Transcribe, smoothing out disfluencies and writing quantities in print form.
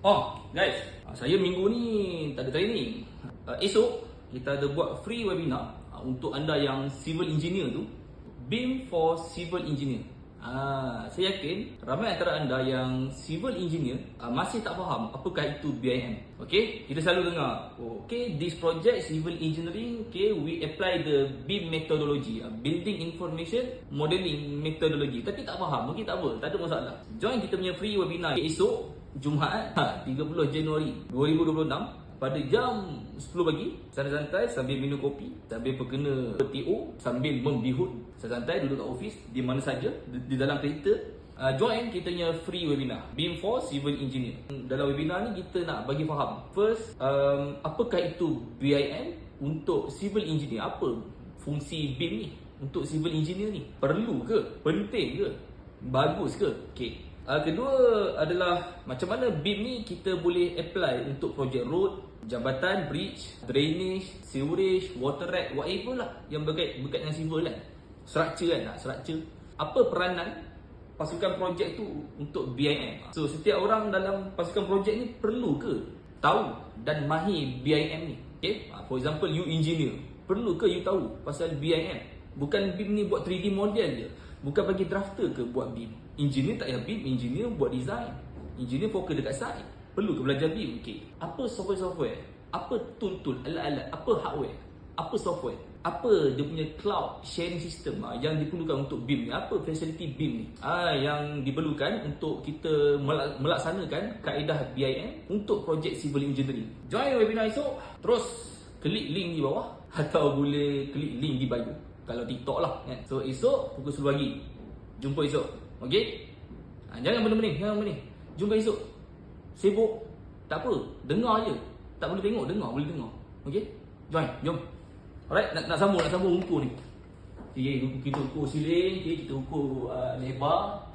Oh, guys, saya minggu ni tak ada training. Esok kita ada buat free webinar untuk anda yang civil engineer tu, BIM for civil engineer. Saya yakin ramai antara anda yang civil engineer masih tak faham apakah itu BIM. Okay, kita selalu dengar, okay, this project civil engineering, okay, we apply the BIM methodology, building information modeling methodology. Tapi tak faham, mungkin tak apa, tak ada masalah. Join kita punya free webinar esok Jumaat 30 Januari 2026 pada jam 10 pagi, santai-santai sambil minum kopi, sambil berkena TO, sambil membihut, santai duduk kat office di mana saja di dalam kereta. Join kita punya free webinar BIM for civil engineer. Dalam webinar ni kita nak bagi faham first, apakah itu BIM untuk civil engineer, apa fungsi BIM ni untuk civil engineer ni, perlu ke, penting ke, bagus ke. Okay. Kedua adalah macam mana BIM ni kita boleh apply untuk projek road, jambatan, bridge, drainage, sewerage, water right, whatever lah yang berkait dengan civil kan. Structure kan, structure. Apa peranan pasukan projek tu untuk BIM? So setiap orang dalam pasukan projek ni perlu ke tahu dan mahir BIM ni? Okay? For example, you engineer, perlu ke you tahu pasal BIM? Bukan BIM ni buat 3D model je, bukan bagi drafter ke buat BIM. Engineer tak payah BIM, engineer buat design, engineer fokus dekat site. Perlu ke belajar BIM? Okay. Apa software? Apa tool-tool, alat-alat? Apa hardware? Apa software? Apa dia punya cloud sharing system yang diperlukan untuk BIM ni? Apa facility BIM ni? Yang diperlukan untuk kita melaksanakan kaedah BIM untuk projek civil engineering. Join webinar esok, terus klik link di bawah atau boleh klik link di bio kalau TikTok lah kan. So esok pukul 10 pagi, jumpa esok. Okay? Jangan benda-benda ni. Jumpa esok. Sibuk tak apa, dengar je. Tak boleh tengok, dengar, boleh dengar. Okay? Join, jom. Alright, nak sambung ukur ni. Okay, kita ukur siling, kita ukur lebar.